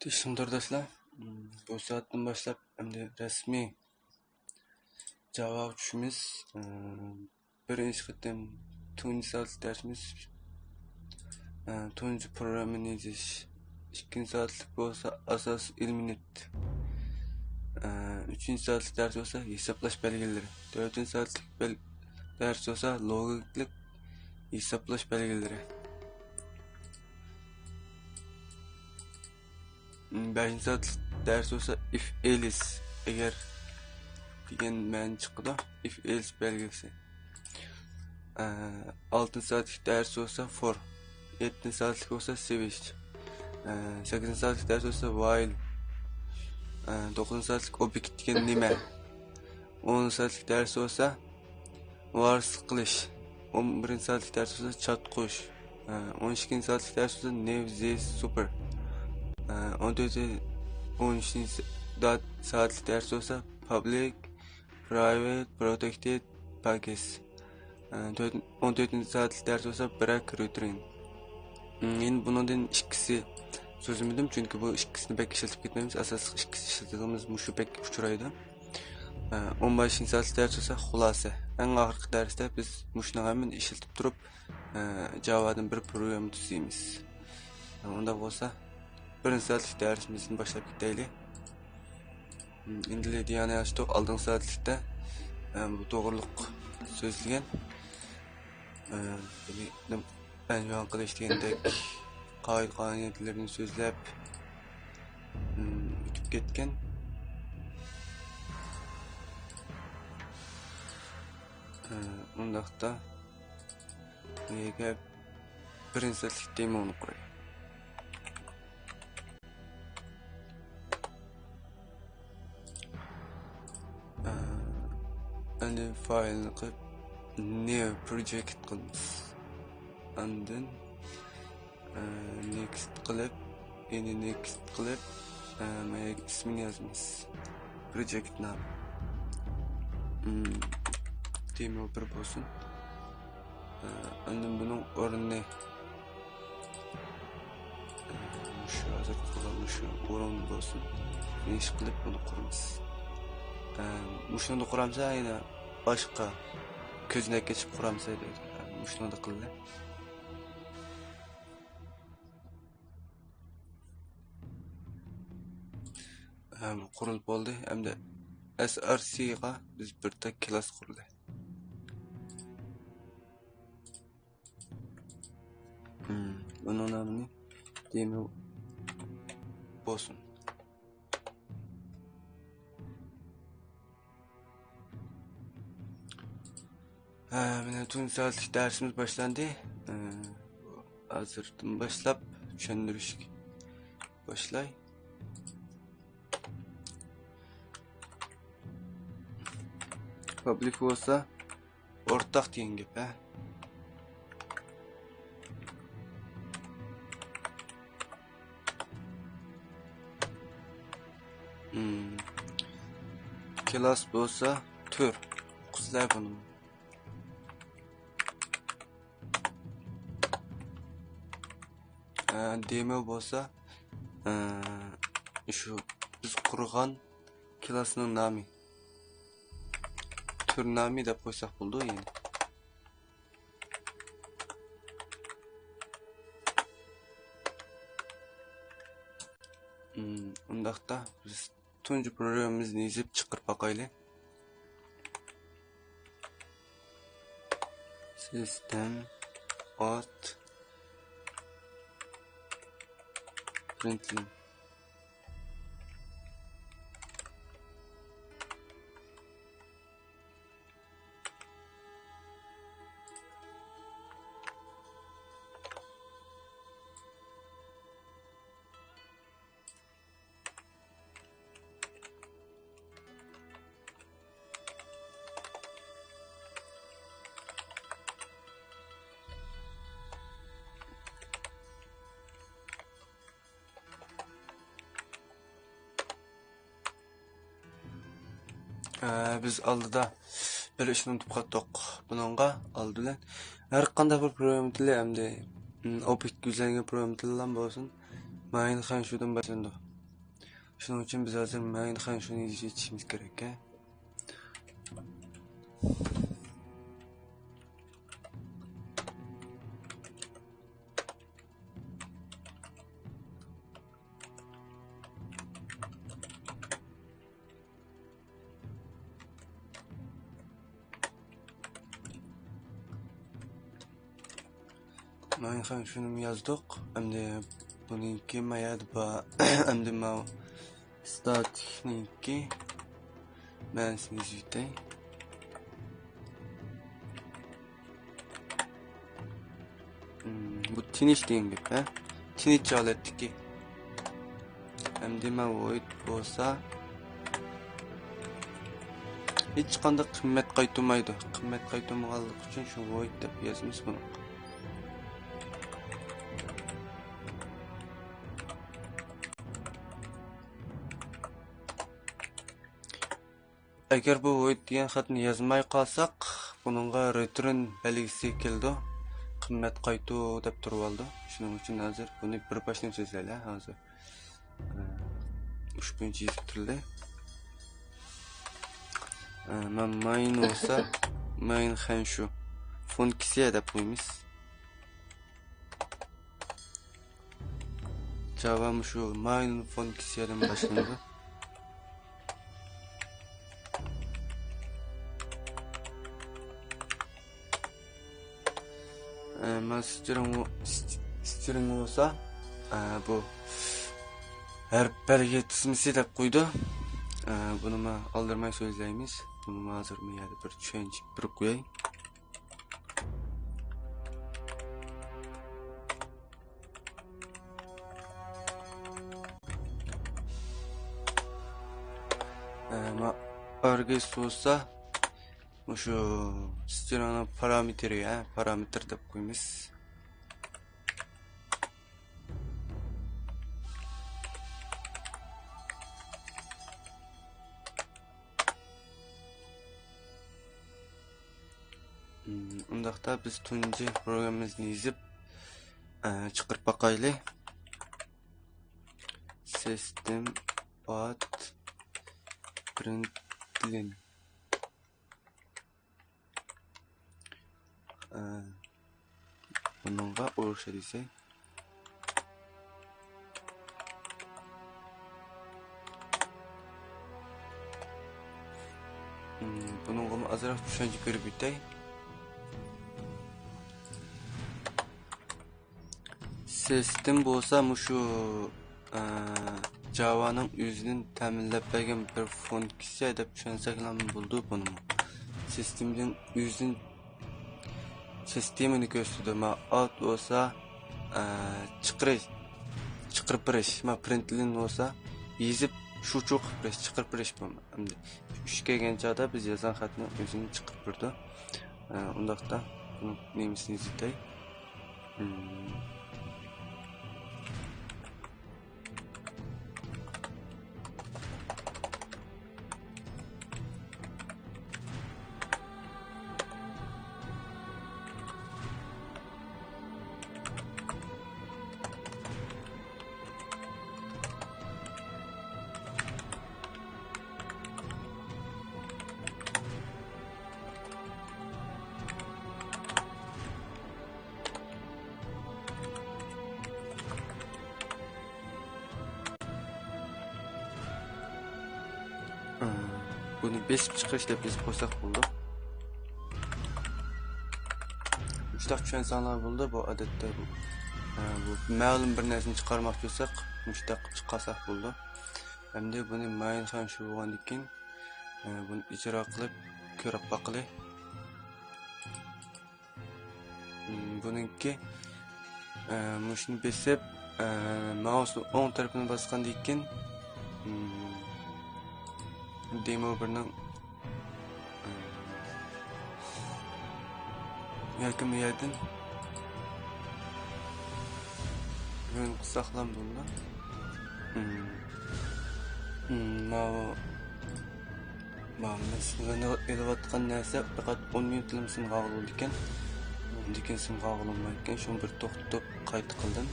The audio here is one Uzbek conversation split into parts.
Teşekkür ederim. Bu saatten başlap endi resmi cevap uçuşumuz birinchi qitim tunji soatlik dersimiz tunji programmani yezish, ikkinchi soatlik bo'lsa asos ilminit, uchinchi soatlik ders bo'lsa hisoblash belgilari, to'rtinchi soatlik ders bo'lsa logiklik hisoblash belgilari, 5 saatlik ders olsa if else eğer degan ma'no chiqadi, if else belgisi. 6 saatlik ders olsa for, 7 saatlik olsa switch, 8 saatlik ders olsa while, 9 saatlik object degan nima, 10 saatlik ders olsa var qilish, 11 saatlik ders olsa chat qo'sh, 12 saatlik ders olsa new this super, 13 saatlik ders olsa public, private, protected package, 14 saatlik ders olsa break routine. Endi bundan ikkisi so'zimidim, chunki bu ikkisini pek ishlatib ketmaymiz. Asosiy ikkisi ishlatganimiz mushu pek uchraydi. 15 saatlik ders olsa xulosa. Eng oxirgi darsda biz mushuni hammasini ishlatib turib Java'dan bir program tuzaymiz. Unda bo'lsa birinchi saatlik darsimizni boshlab ketaylik. Endi yana yoshda oldingi saatlikda bu to'g'riliq so'zlagan. Ben şu an qilish degandek qoida-qoidalarni so'zlab o'tib ketgan. Undaqda nega birinchi saatlik demoni qo'y. Endi faylni qilib new project qilamiz. And then next qilib, endi next qilib ismini yozamiz. Project name. Demo bir bo'lsin. Endi buning o'rnini shu hozir qilamiz, shu o'rin bo'lsin. Ish qilib buni quramiz. Mushuni quramsa, yana boshqa ko'znak kechib quramsa deydi. Mushuni qildi. Qurilib bo'ldi. Hamda src ga biz bitta klass qurdik. Bunun namini demo bo'lsin. Mana tunji soatlik darsimiz boshlandi. Hozirdan boshlab tushundirish boshlay. Public bo'lsa o'rtaq degan gap, Class bo'lsa tur. Qizlar buni. Demo bo'lsa shu biz qurgan klassning nomi. Tur nomi deb qo'ysak bo'ldi endi. Undaqda biz tunji programmamizni yozib chiqarib boqaylik. System out println. Biz oldida bir ishni unutib qoldik. Buningga oldidan har qanday bir program tili hamda object yuzlangan program tili ham bo'lsin. Mayli ham shudan boshlandi. Shuning uchun biz hozir mayni ham shuni yechishimiz kerak. Mayni ham shuni yozdik. Endi buningki mayad ba endi ma statikniki ben sizni yutay. Bu tinish degan gap, tinish holatdiki. Endi ma void bo'lsa hech qanday qimmat qaytarmaydi. Qimmat qaytarmaganligi uchun shu void deb yozamiz buni. Agar bu void degan xatni yozmay qolsak, buningga return belgisi keldi. Qimmat qaytu deb turib oldi. Shuning uchun hozir buni bir boshdan so'zlaylik hozir. Ushbuninchi yozib turdi. Main olsa main ham shu funksiya deb qo'yamiz. Java shu main funksiyadan boshlanadi. String olsa bu harflarga tizmisi deb qo'ydi. Buni men aldırmay so'zlaymiz. Buni hozir men yana bir tushuncha bir qo'yay. Argis olsa şu string'ning parametri parametr deb qo'yamiz. Undaqda biz tunji programmamizni yozib chiqarib boqaylik. System out println bununla uğraşa desek. Bununla azıcık düşünce bir bitey. Sistem bo'lsa şu Java'nın özünün təminləb bergen bir funksiya deb tushunsak ham bo'ldi buni. Sistemning özünün sistemini ko'rsatdi. Ma out bo'lsa chiqarib berish, ma println bo'lsa yezib shu cho'qib berish, chiqarib berish bu. Endi ish kelgan chog'da biz yozgan xatni o'zini chiqarib berdi. Undaqda buni nemisini yozitay. Bunu besip çıkış deb biz qo'ysak bo'ldi. Mushtaq tushunsanlar bo'ldi. Bu odatda bu ma'lum bir narsani chiqarmoqchi bo'lsak, mushtaq chiqarsak bo'ldi. Endi buni main ham shu bo'lgandan keyin buni ijro qilib ko'rib boqaylik. Buningki mushni besib mouse'ning o'ng tarafini bosgandan keyin demo birning yakın yerden ön saqlam bo'ldi. Mesela elayotgan narsa faqat 10 minutlik simga qoldi ekan. Lekin simga qolmayotgan, shuni bir to'xtatib qayta qildim.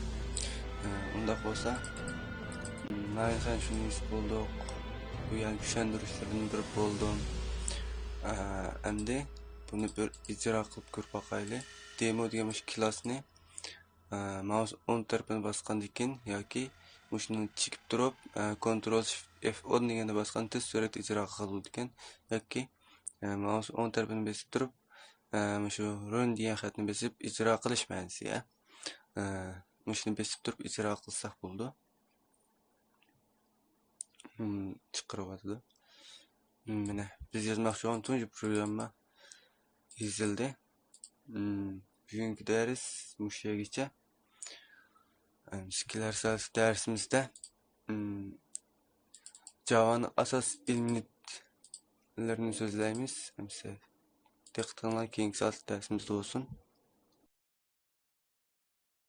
Unda bo'lsa Aynen şunu bulduk. Bu yani güçlendirişlerden bir buldum. Endi buni bir icra qilib ko'rib boqaylik. Demo degan klassni mouse o'ng tarafini bosgandan keyin yoki shuni chekib turib, Ctrl Shift F10 deganda bosgan tez surat ijro qiladi ekan, yoki mouse o'ng tarafini bosib turib, shu run degan xatni bosib ijro qilish ma'nosi, ya. Shuni bosib turib ijro qilsak bo'ldi. Chiqaryapti. Mana biz yozmoqchi bo'lgan tunji programma yozildi. Bugungi ders mushagicha. Kelar darsimizda Java'nın asas ilmlerini sözləyimiz. Diqqətinizə keyinki saat dərsimizdə olsun.